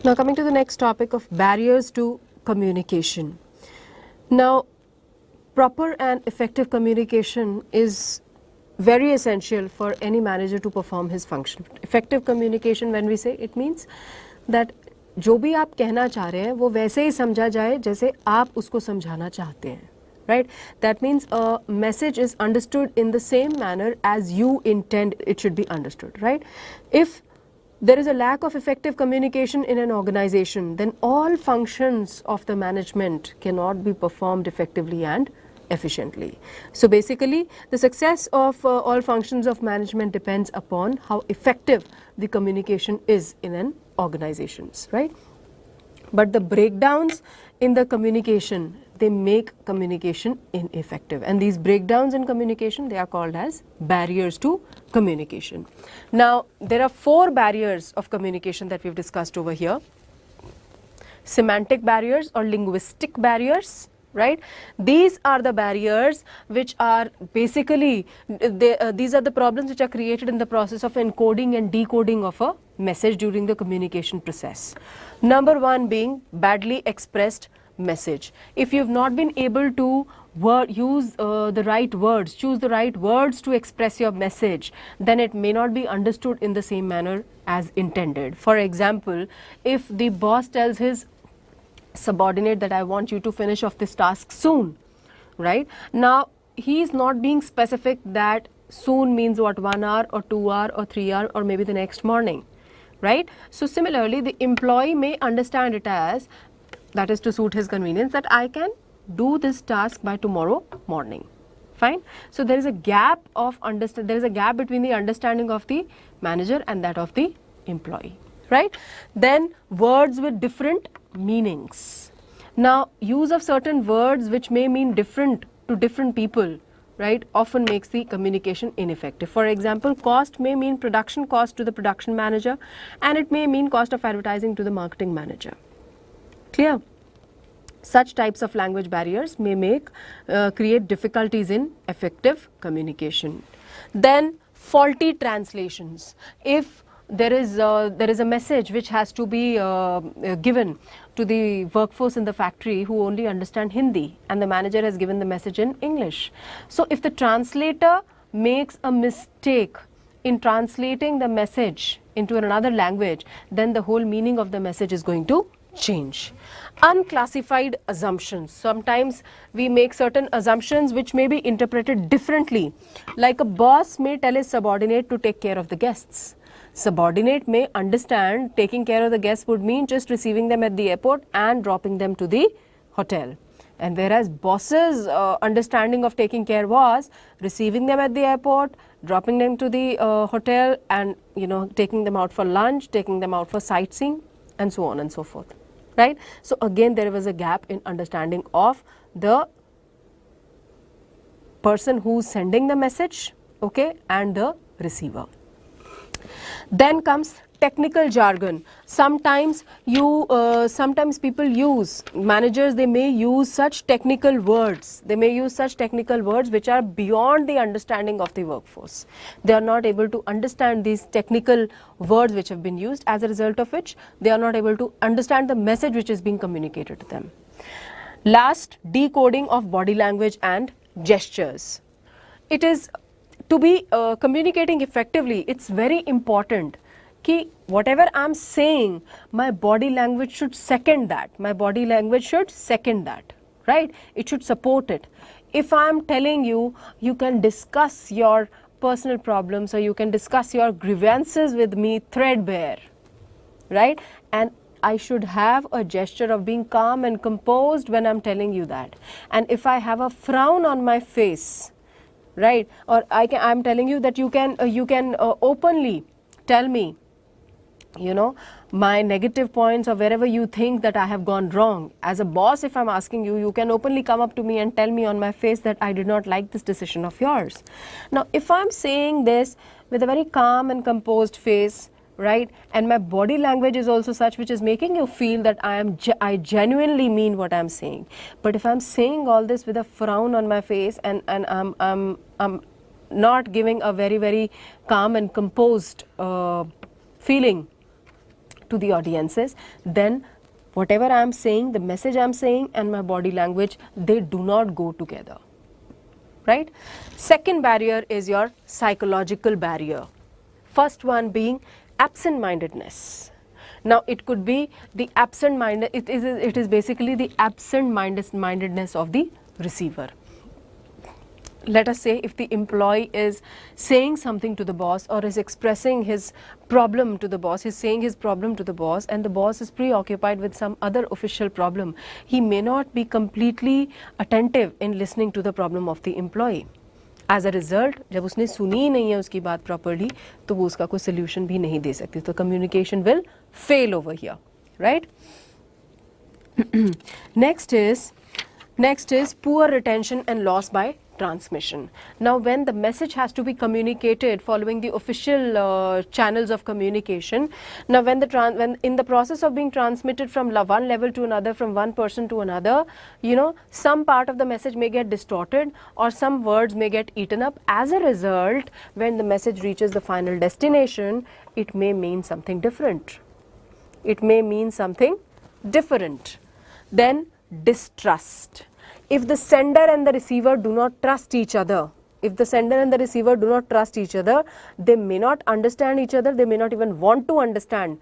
Now coming to the next topic of barriers to communication. Now proper and effective communication is very essential for any manager to perform his function. Effective communication, when we say, it means that जो भी आप कहना चाह रहे हैं वो वैसे ही समझा जाए जैसे आप उसको समझाना चाहते हैं, right? That means a message is understood in the same manner as you intend it should be understood, right? If there is a lack of effective communication in an organization, then all functions of the management cannot be performed effectively and efficiently. So basically the success of all functions of management depends upon how effective the communication is in an organizations, right? But the breakdowns in the communication, they make communication ineffective, and these breakdowns in communication, they are called as barriers to communication. Now there are 4 barriers of communication that we've discussed over here. Semantic barriers or linguistic barriers, right? These are the barriers which are basically, these are the problems which are created in the process of encoding and decoding of a message during the communication process. Number 1 being badly expressed message. If you have not been able to use the right words, choose the right words to express your message, then it may not be understood in the same manner as intended. For example, if the boss tells his subordinate that I want you to finish off this task soon, right? Now he is not being specific that soon means what, 1 hour or 2 hour or 3 hour or maybe the next morning, right? So similarly the employee may understand it as, that is to suit his convenience, that I can do this task by tomorrow morning, fine. So there is a gap of there is a gap between the understanding of the manager and that of the employee, right? Then words with different meanings. Now use of certain words which may mean different to different people, right, often makes the communication ineffective. For example, cost may mean production cost to the production manager, and it may mean cost of advertising to the marketing manager. Clear? Such types of language barriers may create difficulties in effective communication. Then faulty translations. If there is a message which has to be given to the workforce in the factory who only understand Hindi, and the manager has given the message in English. So if the translator makes a mistake in translating the message into another language, then the whole meaning of the message is going to change. Unclassified assumptions. Sometimes we make certain assumptions which may be interpreted differently. Like a boss may tell his subordinate to take care of the guests. Subordinate may understand taking care of the guests would mean just receiving them at the airport and dropping them to the hotel. And whereas boss's understanding of taking care was receiving them at the airport, dropping them to the hotel, and taking them out for lunch, taking them out for sightseeing, and so on and so forth, right? So again there was a gap in understanding of the person who's sending the message, okay, and the receiver. Then comes technical jargon. Sometimes people use, managers, they may use such technical words. They may use such technical words which are beyond the understanding of the workforce. They are not able to understand these technical words which have been used, as a result of which they are not able to understand the message which is being communicated to them. Last, decoding of body language and gestures. It is to be communicating effectively, it's very important कि whatever I'm saying, my body language should second that. My body language should second that, right? It should support it. If I'm telling you, you can discuss your personal problems or you can discuss your grievances with me threadbare, right? And I should have a gesture of being calm and composed when I'm telling you that. And if I have a frown on my face, right, or I'm telling you that you can openly tell me, my negative points or wherever you think that I have gone wrong. As a boss, if I'm asking you, you can openly come up to me and tell me on my face that I did not like this decision of yours. Now, if I'm saying this with a very calm and composed face, right, and my body language is also such which is making you feel that I genuinely mean what I'm saying. But if I'm saying all this with a frown on my face and I'm not giving a very, very calm and composed feeling, to the audiences, then whatever I am saying, the message I am saying and my body language, they do not go together, right? Second barrier is your psychological barrier. First one being absent-mindedness. Now it could be the absent-minded, it is basically the absent-mindedness of the receiver. Let us say if the employee is saying something to the boss or is expressing his problem to the boss, he's saying his problem to the boss and the boss is preoccupied with some other official problem, he may not be completely attentive in listening to the problem of the employee. As a result, जब उसने सुनी ही नहीं है उसकी बात properly, तो वो उसका कोई solution भी नहीं दे सकती. तो communication will fail over here, right? Next is poor retention and loss by transmission. Now when the message has to be communicated following the official channels of communication, now when in the process of being transmitted from one level to another, from one person to another, you know, some part of the message may get distorted or some words may get eaten up. As a result, when the message reaches the final destination, it may mean something different. It may mean something different. Then distrust. If the sender and the receiver do not trust each other, they may not understand each other, they may not even want to understand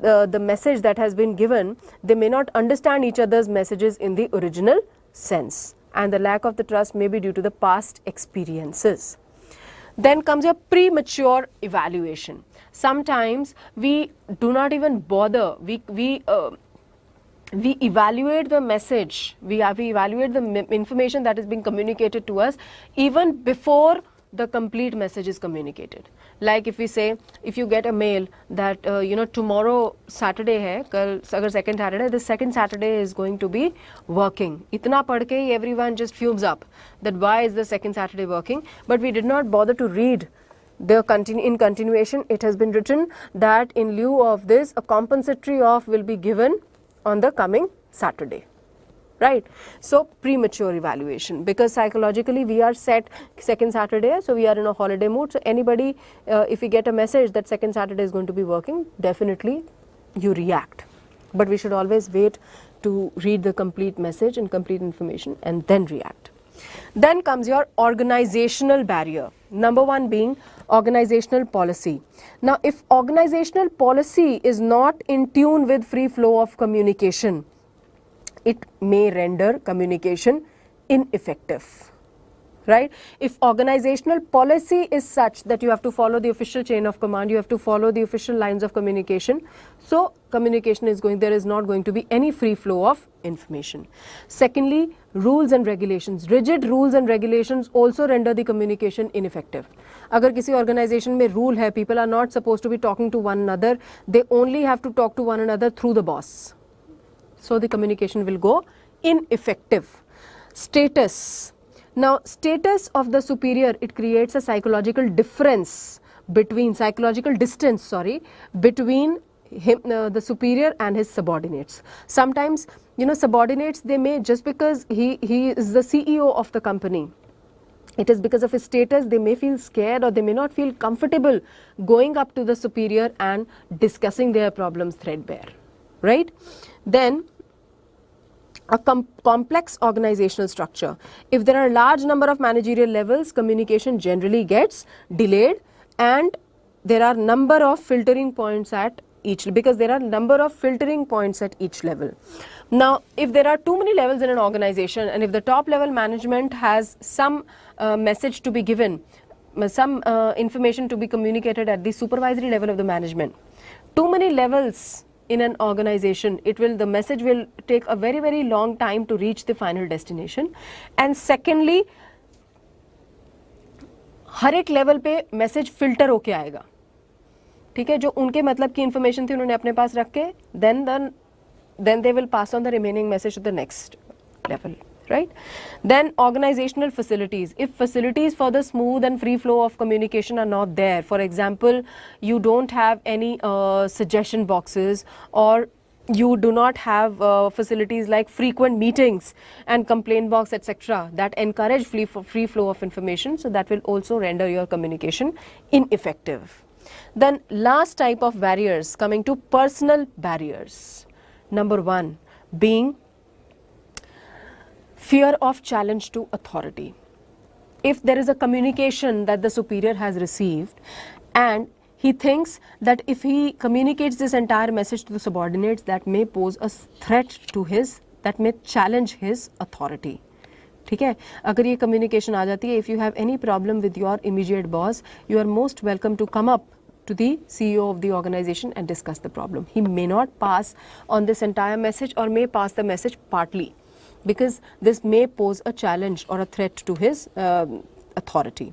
the message that has been given, they may not understand each other's messages in the original sense, and the lack of the trust may be due to the past experiences. Then comes your premature evaluation. Sometimes we do not even bother, we evaluate the message, we evaluate the information that is being communicated to us even before the complete message is communicated. Like if we say, if you get a mail that you know, tomorrow Saturday hai, kal agar second Saturday, the second Saturday is going to be working. Itna padh ke hi everyone just fumes up that why is the second Saturday working, but we did not bother to read the in continuation. It has been written that in lieu of this, a compensatory off will be given on the coming Saturday, right? So premature evaluation, because psychologically we are set second Saturday, so we are in a holiday mood. So anybody, if we get a message that second Saturday is going to be working, definitely you react. But we should always wait to read the complete message and complete information and then react. Then comes your organizational barrier. Number one being organizational policy. Now, if organizational policy is not in tune with free flow of communication, it may render communication ineffective, right? If organizational policy is such that you have to follow the official chain of command, you have to follow the official lines of communication, so communication is there is not going to be any free flow of information. Secondly, rules and regulations. Rigid rules and regulations also render the communication ineffective. Agar kisi organization mein rule hai, people are not supposed to be talking to one another, they only have to talk to one another through the boss. So the communication will go ineffective. Status. Now, status of the superior, it creates a psychological distance between him, the superior and his subordinates. Sometimes, you know, subordinates, they may, just because he is the CEO of the company, it is because of his status, they may feel scared or they may not feel comfortable going up to the superior and discussing their problems threadbare, right? Then a complex organizational structure. If there are a large number of managerial levels, communication generally gets delayed, and there are number of filtering points at each, because there are number of filtering points at each level. Now, if there are too many levels in an organization, and if the top level management has some message to be given, some information to be communicated at the supervisory level of the management, too many levels in an organization, the message will take a very, very long time to reach the final destination. And secondly, हर एक level पे message filter होके आएगा, ठीक है, जो उनके मतलब की इंफॉर्मेशन थी उन्होंने अपने पास रख के then they will pass on the remaining message to the next level, right? Then organizational facilities. If facilities for the smooth and free flow of communication are not there, for example, you don't have any suggestion boxes, or you do not have facilities like frequent meetings and complaint box, etc., that encourage free flow of information, so that will also render your communication ineffective. Then last type of barriers, coming to personal barriers. Number 1 being fear of challenge to authority. If there is a communication that the superior has received and he thinks that if he communicates this entire message to the subordinates, that may pose a threat to his, that may challenge his authority. ठीक है, अगर ये communication आ जाती है, if you have any problem with your immediate boss, you are most welcome to come up to the CEO of the organization and discuss the problem. He may not pass on this entire message or may pass the message partly, because this may pose a challenge or a threat to his authority.